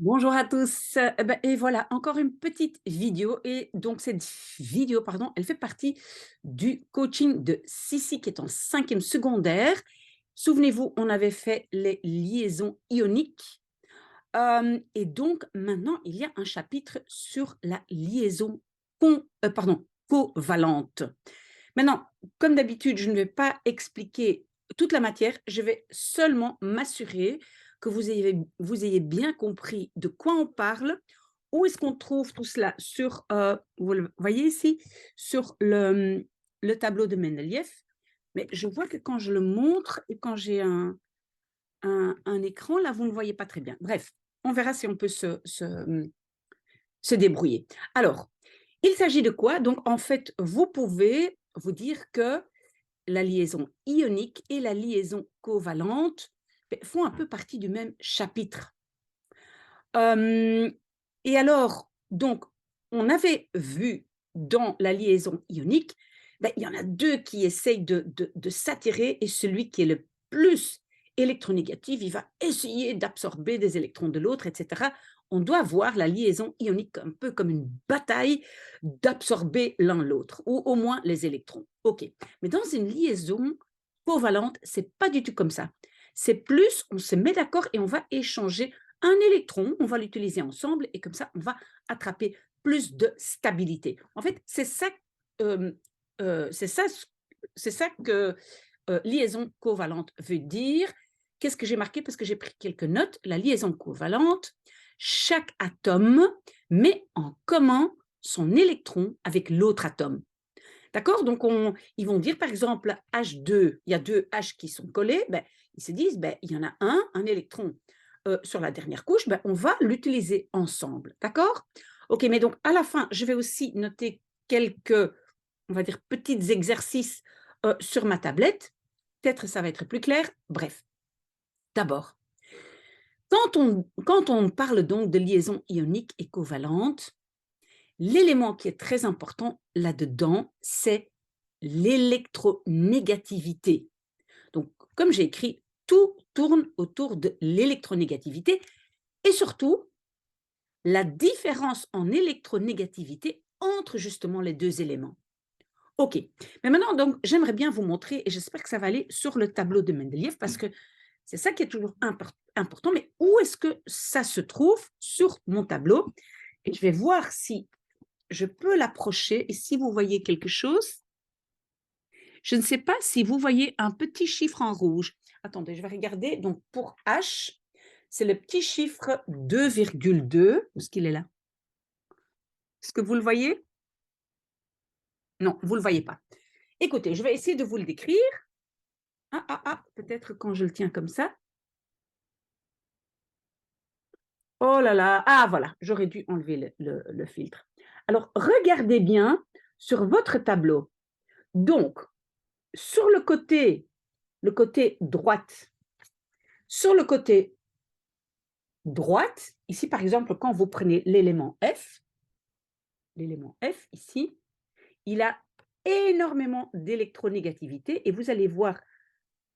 Bonjour à tous. Et voilà, encore une petite vidéo. Et donc, cette vidéo, pardon, elle fait partie du coaching de Sissi qui est en 5e secondaire. Souvenez-vous, on avait fait les liaisons ioniques. Et donc, maintenant, il y a un chapitre sur la liaison covalente. Maintenant, comme d'habitude, je ne vais pas expliquer toute la matière, je vais seulement m'assurer que vous ayez bien compris de quoi on parle, où est-ce qu'on trouve tout cela sur, vous le voyez ici, sur le tableau de Mendeleïev. Mais je vois que quand je le montre et quand j'ai un écran, là, vous ne le voyez pas très bien. Bref, on verra si on peut se débrouiller. Alors, il s'agit de quoi? Donc, en fait, vous pouvez vous dire que la liaison ionique et la liaison covalente font un peu partie du même chapitre. Et alors, donc, on avait vu dans la liaison ionique, il y en a deux qui essayent de s'attirer et celui qui est le plus électronégatif, il va essayer d'absorber des électrons de l'autre, etc. On doit voir la liaison ionique un peu comme une bataille d'absorber l'un l'autre, ou au moins les électrons. OK. Mais dans une liaison covalente, c'est pas du tout comme ça. C'est plus, on se met d'accord et on va échanger un électron, on va l'utiliser ensemble et comme ça, on va attraper plus de stabilité. En fait, c'est ça, euh, c'est ça, c'est ça que liaison covalente veut dire. Qu'est-ce que j'ai marqué? Parce que j'ai pris quelques notes. La liaison covalente, chaque atome met en commun son électron avec l'autre atome. D'accord? Donc, ils vont dire, par exemple, H2, il y a deux H qui sont collés, ils se disent, il y en a un électron sur la dernière couche, on va l'utiliser ensemble. D'accord? OK, mais donc, à la fin, je vais aussi noter quelques, on va dire, petits exercices sur ma tablette. Peut-être ça va être plus clair. Bref, d'abord, quand on parle donc de liaison ionique et covalente, l'élément qui est très important là-dedans, c'est l'électronégativité. Donc, comme j'ai écrit, tout tourne autour de l'électronégativité et surtout la différence en électronégativité entre justement les deux éléments. OK. Mais maintenant, donc, j'aimerais bien vous montrer, et j'espère que ça va aller sur le tableau de Mendeleïev, parce que c'est ça qui est toujours important, mais où est-ce que ça se trouve sur mon tableau? Et je vais voir si je peux l'approcher et si vous voyez quelque chose. Je ne sais pas si vous voyez un petit chiffre en rouge. Attendez, je vais regarder. Donc, pour H, c'est le petit chiffre 2,2. Où est-ce qu'il est là? Est-ce que vous le voyez? Non, vous ne le voyez pas. Écoutez, je vais essayer de vous le décrire. Peut-être quand je le tiens comme ça. Oh là là, voilà, j'aurais dû enlever le filtre. Alors, regardez bien sur votre tableau. Donc, sur le côté droite, sur le côté droite, ici par exemple, quand vous prenez l'élément F ici, il a énormément d'électronégativité et vous allez voir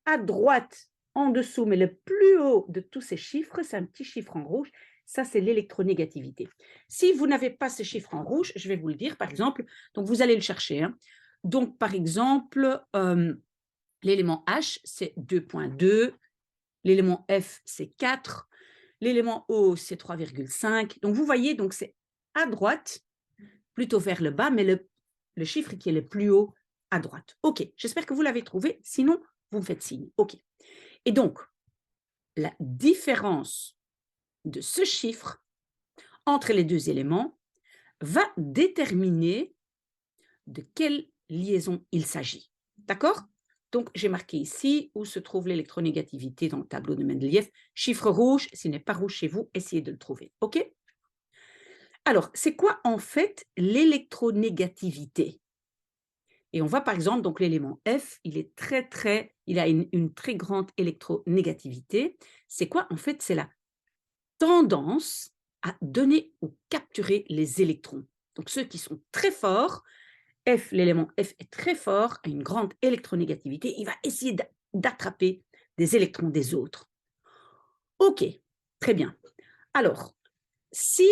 à droite, en dessous, mais le plus haut de tous ces chiffres, c'est un petit chiffre en rouge, ça c'est l'électronégativité. Si vous n'avez pas ce chiffre en rouge, je vais vous le dire par exemple, donc vous allez le chercher. Hein. Donc par exemple, l'élément H c'est 2,2, l'élément F c'est 4, l'élément O c'est 3,5. Donc vous voyez, donc c'est à droite, plutôt vers le bas, mais le chiffre qui est le plus haut à droite. OK, j'espère que vous l'avez trouvé. Sinon, vous me faites signe. OK. Et donc, la différence de ce chiffre entre les deux éléments va déterminer de quelle liaison il s'agit. D'accord? Donc, j'ai marqué ici où se trouve l'électronégativité dans le tableau de Mendeleïev. Chiffre rouge, s'il n'est pas rouge chez vous, essayez de le trouver. OK? Alors, c'est quoi en fait l'électronégativité? Et on voit par exemple, donc l'élément F, il a une très grande électronégativité. C'est quoi? En fait, c'est la tendance à donner ou capturer les électrons. Donc ceux qui sont très forts, l'élément F est très fort, a une grande électronégativité, il va essayer d'attraper des électrons des autres. OK, très bien. Alors, Si,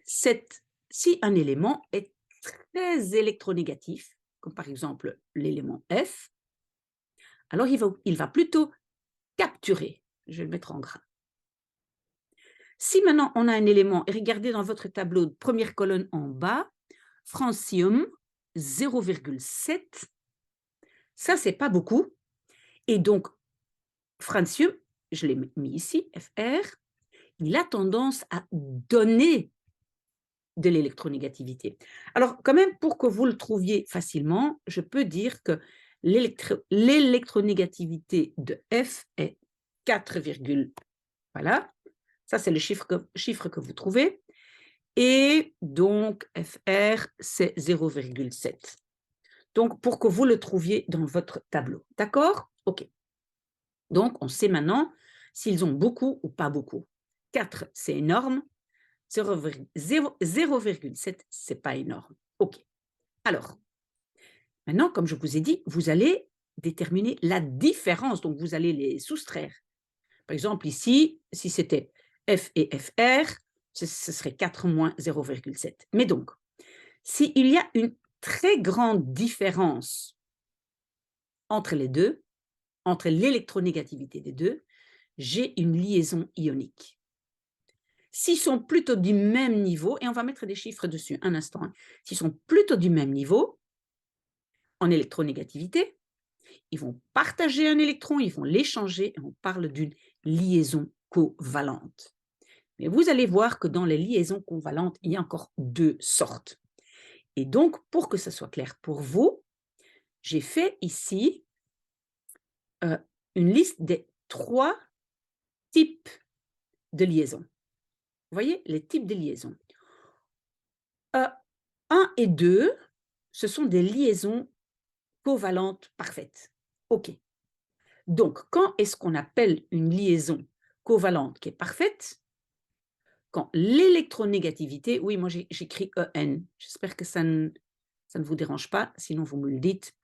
si un élément est très électronégatif, comme par exemple l'élément F, alors il va plutôt capturer. Je vais le mettre en gras. Si maintenant on a un élément, et regardez dans votre tableau, première colonne en bas, francium 0,7, ça c'est pas beaucoup. Et donc, francium, je l'ai mis ici, Fr, il a tendance à donner de l'électronégativité. Alors, quand même, pour que vous le trouviez facilement, je peux dire que l'électronégativité de F est 4, voilà, ça c'est le chiffre que vous trouvez, et donc FR c'est 0,7. Donc, pour que vous le trouviez dans votre tableau, d'accord? OK. Donc, on sait maintenant s'ils ont beaucoup ou pas beaucoup. 4, c'est énorme. 0,7, c'est pas énorme. OK. Alors, maintenant, comme je vous ai dit, vous allez déterminer la différence, donc vous allez les soustraire. Par exemple, ici, si c'était F et FR, ce serait 4 moins 0,7. Mais donc, s'il y a une très grande différence entre les deux, entre l'électronégativité des deux, j'ai une liaison ionique. S'ils sont plutôt du même niveau, et on va mettre des chiffres dessus un instant, hein, s'ils sont plutôt du même niveau en électronégativité, ils vont partager un électron, ils vont l'échanger, et on parle d'une liaison covalente. Mais vous allez voir que dans les liaisons covalentes, il y a encore deux sortes. Et donc, pour que ce soit clair pour vous, j'ai fait ici une liste des 3 types de liaisons. Vous voyez, les types de liaisons. 1 et 2, ce sont des liaisons covalentes parfaites. OK. Donc, quand est-ce qu'on appelle une liaison covalente qui est parfaite? Quand l'électronégativité, oui, moi j'écris EN, j'espère que ça ne vous dérange pas, sinon vous me le dites.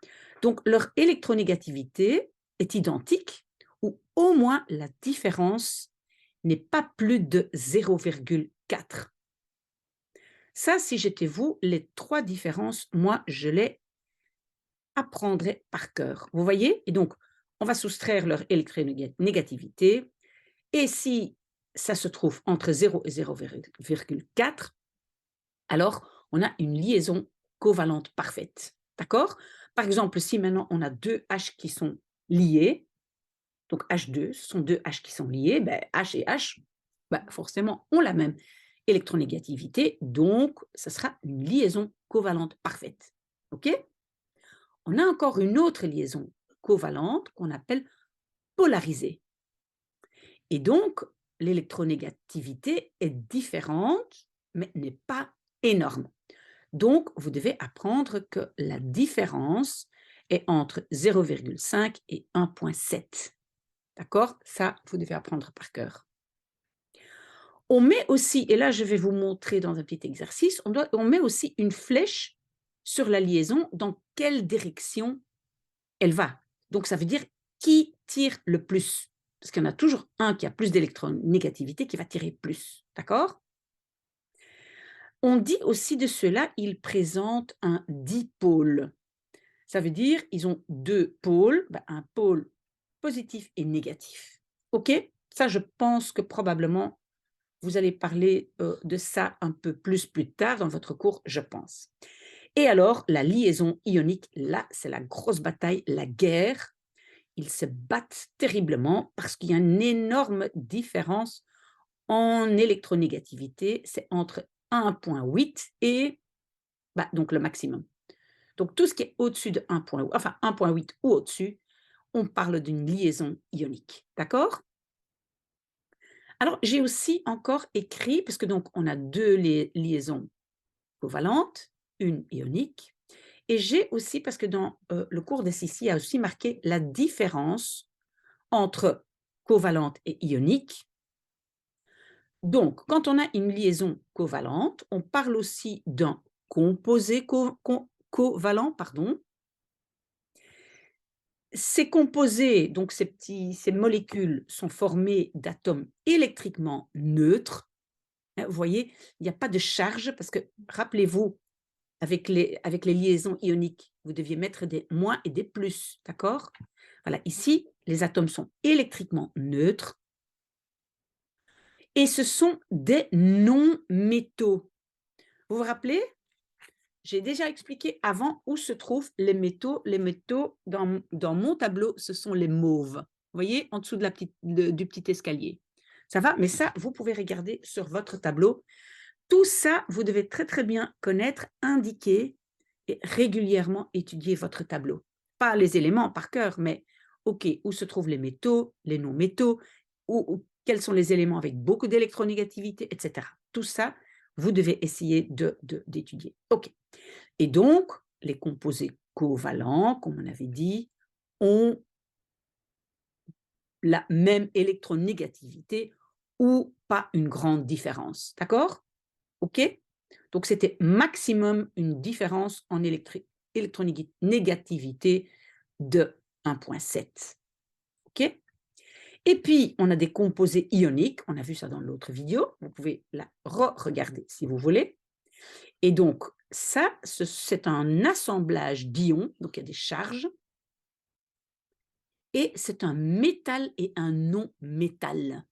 Donc, leur électronégativité est identique, ou au moins la différence n'est pas plus de 0,4. Ça, si j'étais vous, les 3 différences, moi, je les apprendrais par cœur. Vous voyez? Et donc, on va soustraire leur électronégativité. Et si ça se trouve entre 0 et 0,4, alors on a une liaison covalente parfaite. D'accord? Par exemple, si maintenant on a 2 H qui sont liés, donc H2, ce sont 2 H qui sont liés, ben H et H, ben forcément, ont la même électronégativité, donc ça sera une liaison covalente parfaite. OK? On a encore une autre liaison covalente qu'on appelle polarisée. Et donc, l'électronégativité est différente, mais n'est pas énorme. Donc, vous devez apprendre que la différence est entre 0,5 et 1,7. D'accord? Ça, vous devez apprendre par cœur. On met aussi, et là je vais vous montrer dans un petit exercice, on met aussi une flèche sur la liaison dans quelle direction elle va. Donc ça veut dire qui tire le plus. Parce qu'il y en a toujours un qui a plus d'électronégativité qui va tirer plus. D'accord? On dit aussi de cela, ils présentent un dipôle. Ça veut dire ils ont 2 pôles, un pôle positif et négatif. OK? Ça, je pense que probablement vous allez parler, de ça un peu plus tard dans votre cours, je pense. Et alors, la liaison ionique, là, c'est la grosse bataille, la guerre. Ils se battent terriblement parce qu'il y a une énorme différence en électronégativité. C'est entre 1,8 et donc le maximum. Donc tout ce qui est au-dessus de 1,8 ou au-dessus, on parle d'une liaison ionique. D'accord? Alors, j'ai aussi encore écrit, parce que donc on a 2 liaisons covalentes, une ionique, et j'ai aussi, parce que dans le cours de SISI, il y a aussi marqué la différence entre covalente et ionique. Donc, quand on a une liaison covalente, on parle aussi d'un composé covalent, pardon. Ces composés, donc ces molécules sont formées d'atomes électriquement neutres. Vous voyez, il n'y a pas de charge parce que, rappelez-vous, avec les liaisons ioniques, vous deviez mettre des moins et des plus, d'accord? Voilà, ici, les atomes sont électriquement neutres et ce sont des non-métaux. Vous vous rappelez? J'ai déjà expliqué avant où se trouvent les métaux. Les métaux, dans mon tableau, ce sont les mauves. Vous voyez, en dessous du petit escalier. Ça va? Mais ça, vous pouvez regarder sur votre tableau. Tout ça, vous devez très, très bien connaître, indiquer et régulièrement étudier votre tableau. Pas les éléments par cœur, mais OK, où se trouvent les métaux, les non-métaux, quels sont les éléments avec beaucoup d'électronégativité, etc. Tout ça, vous devez essayer d'étudier. OK. Et donc, les composés covalents, comme on avait dit, ont la même électronégativité ou pas une grande différence. D'accord? OK? Donc, c'était maximum une différence en électronégativité de 1,7. OK? Et puis, on a des composés ioniques. On a vu ça dans l'autre vidéo. Vous pouvez la re-regarder si vous voulez. Et donc, ça, c'est un assemblage d'ions. Donc, il y a des charges. Et c'est un métal et un non-métal.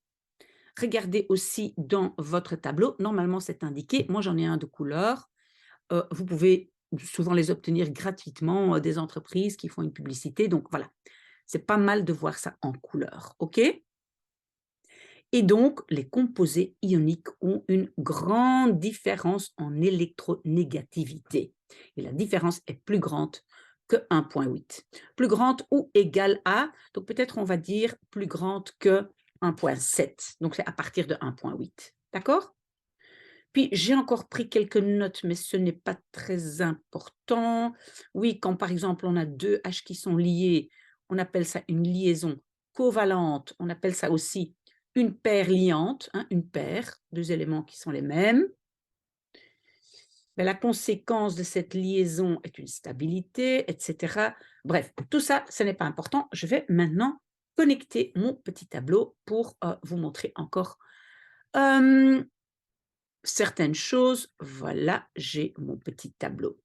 Regardez aussi dans votre tableau. Normalement, c'est indiqué. Moi, j'en ai un de couleur. Vous pouvez souvent les obtenir gratuitement des entreprises qui font une publicité. Donc, voilà. C'est pas mal de voir ça en couleur. OK? Et donc, les composés ioniques ont une grande différence en électronégativité. Et la différence est plus grande que 1,8. Plus grande ou égale à, donc peut-être on va dire plus grande que 1,7. Donc, c'est à partir de 1,8. D'accord? Puis, j'ai encore pris quelques notes, mais ce n'est pas très important. Oui, quand par exemple, on a deux H qui sont liés, on appelle ça une liaison covalente. On appelle ça aussi une paire liante, hein, une paire, deux éléments qui sont les mêmes. Mais la conséquence de cette liaison est une stabilité, etc. Bref, tout ça, ce n'est pas important. Je vais maintenant connecter mon petit tableau pour vous montrer encore certaines choses. Voilà, j'ai mon petit tableau.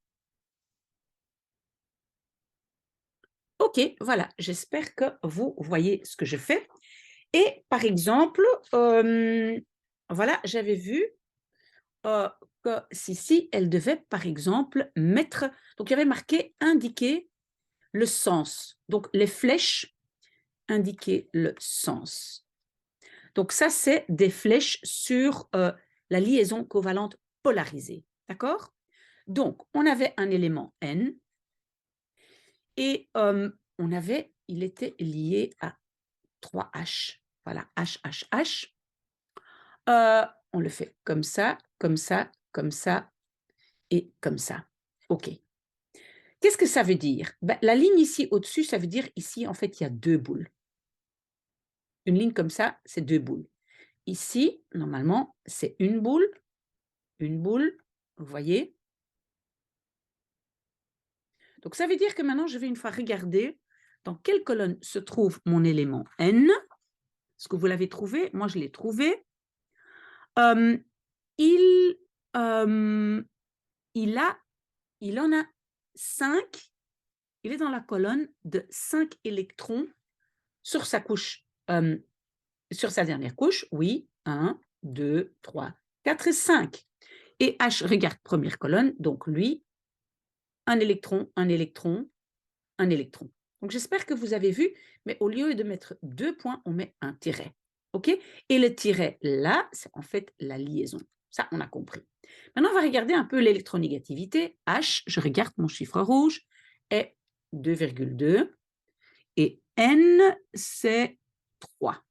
OK, voilà, j'espère que vous voyez ce que je fais. Et par exemple, voilà, j'avais vu que Sissi, elle devait par exemple mettre, donc il y avait marqué indiquer le sens. Donc les flèches indiquaient le sens. Donc ça, c'est des flèches sur la liaison covalente polarisée. D'accord? Donc, on avait un élément N et il était lié à 3H. Voilà, H, H, H. On le fait comme ça, comme ça, comme ça et comme ça. OK. Qu'est-ce que ça veut dire? Ben, la ligne ici au-dessus, ça veut dire ici, en fait, il y a deux boules. Une ligne comme ça, c'est deux boules. Ici, normalement, c'est une boule, vous voyez? Donc, ça veut dire que maintenant, je vais une fois regarder dans quelle colonne se trouve mon élément N. Est-ce que vous l'avez trouvé? Moi, je l'ai trouvé. Il, il en a 5. Il est dans la colonne de 5 électrons sur sa couche, sur sa dernière couche. Oui, 1, 2, 3, 4 et 5. Et H, regarde, première colonne, donc lui, un électron, un électron, un électron. Donc, j'espère que vous avez vu, mais au lieu de mettre 2 points, on met un tiret. OK? Et le tiret là, c'est en fait la liaison. Ça, on a compris. Maintenant, on va regarder un peu l'électronégativité. H, je regarde mon chiffre rouge, est 2,2 et N, c'est 3.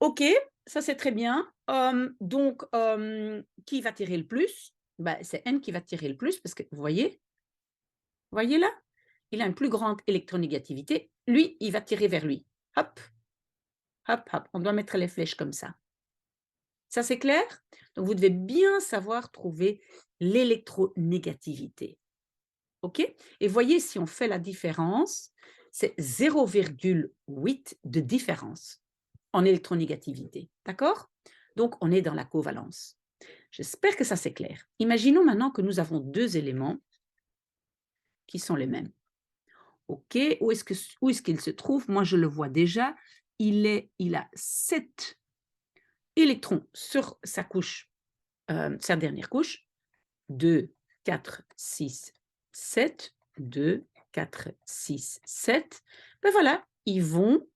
OK, ça c'est très bien. Donc, qui va tirer le plus? Ben, c'est N qui va tirer le plus parce que, vous voyez là? Il a une plus grande électronégativité. Lui, il va tirer vers lui. Hop, hop, hop. On doit mettre les flèches comme ça. Ça, c'est clair? Donc, vous devez bien savoir trouver l'électronégativité. OK? Et voyez, si on fait la différence, c'est 0,8 de différence. en électronégativité. D'accord? Donc, on est dans la covalence. J'espère que ça c'est clair. Imaginons maintenant que nous avons deux éléments qui sont les mêmes. OK, où est-ce qu'il se trouve? Moi, je le vois déjà. Il a 7 électrons sur sa couche, sa dernière couche. 2, 4, 6, 7. 2, 4, 6, 7. Ben voilà, ils vont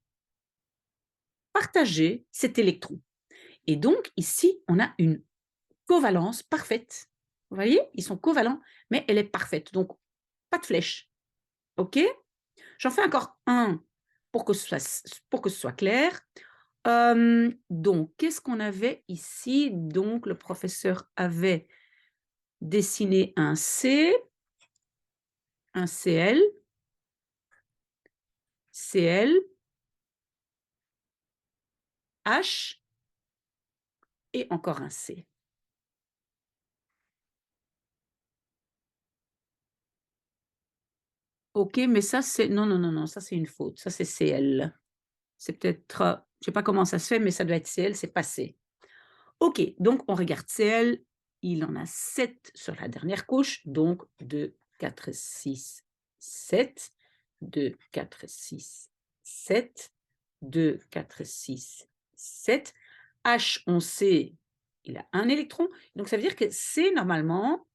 partager cet électron. Et donc, ici, on a une covalence parfaite. Vous voyez? Ils sont covalents, mais elle est parfaite. Donc, pas de flèche. OK? J'en fais encore un pour que ce soit clair. Donc, qu'est-ce qu'on avait ici? Donc, le professeur avait dessiné un C, un Cl, Cl, H et encore un C. OK, mais ça, c'est... Non, non, non, non, ça, c'est une faute. Ça, c'est Cl. C'est peut-être... je ne sais pas comment ça se fait, mais ça doit être Cl, c'est pas C. OK, donc on regarde Cl. Il en a 7 sur la dernière couche, donc 2, 4, 6, 7. 2, 4, 6, 7. 2, 4, 6, 7. H, on sait, il a un électron. Donc, ça veut dire que C, normalement,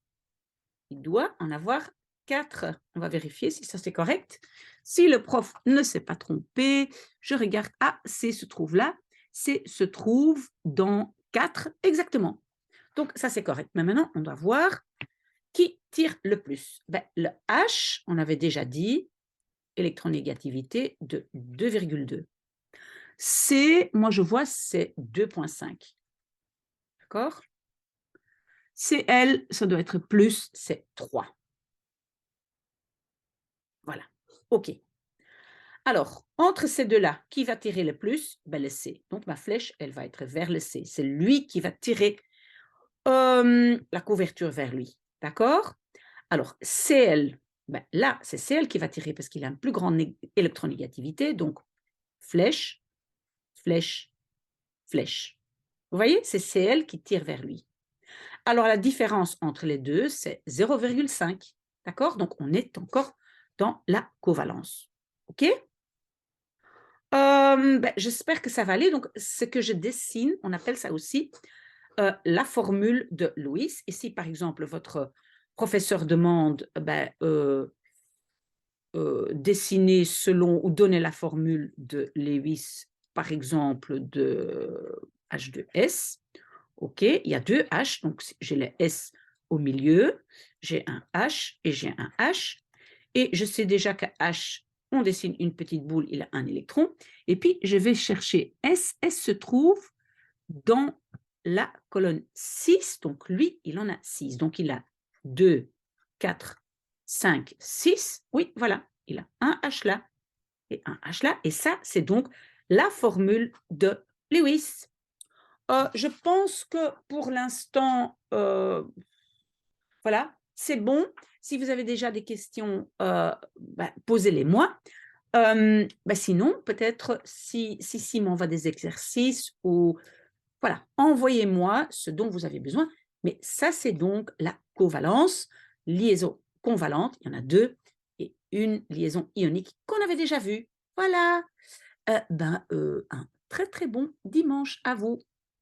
il doit en avoir 4. On va vérifier si ça c'est correct. Si le prof ne s'est pas trompé, je regarde. Ah, C se trouve là. C se trouve dans 4 exactement. Donc, ça c'est correct. Mais maintenant, on doit voir qui tire le plus. Ben, le H, on avait déjà dit, électronégativité de 2,2. C, moi je vois, c'est 2,5. D'accord? Cl, ça doit être plus, c'est 3. Voilà. OK. Alors, entre ces deux-là, qui va tirer le plus? Ben, le C. Donc, ma flèche, elle va être vers le C. C'est lui qui va tirer la couverture vers lui. D'accord? Alors, Cl, ben, là, c'est Cl qui va tirer parce qu'il a une plus grande électronégativité. Donc, flèche, flèche, flèche. Vous voyez? C'est Cl qui tire vers lui. Alors, la différence entre les deux, c'est 0,5. D'accord? Donc, on est encore dans la covalence. OK? Ben, j'espère que ça va aller. Donc, ce que je dessine, on appelle ça aussi la formule de Lewis. Et si, par exemple, votre professeur demande dessiner selon ou donner la formule de Lewis, par exemple, de H2S, OK, il y a deux H, donc j'ai le S au milieu, j'ai un H et j'ai un H. Et je sais déjà qu'à H, on dessine une petite boule, il a un électron. Et puis, je vais chercher S. S se trouve dans la colonne 6. Donc, lui, il en a 6. Donc, il a 2, 4, 5, 6. Oui, voilà, il a un H là et un H là. Et ça, c'est donc la formule de Lewis. Je pense que pour l'instant, voilà, c'est bon. Si vous avez déjà des questions, posez-les moi. Sinon, peut-être si Simon envoie des exercices ou voilà, envoyez-moi ce dont vous avez besoin. Mais ça, c'est donc la covalence, liaison convalente, il y en a deux, et une liaison ionique qu'on avait déjà vue. Voilà. Un très très bon dimanche à vous.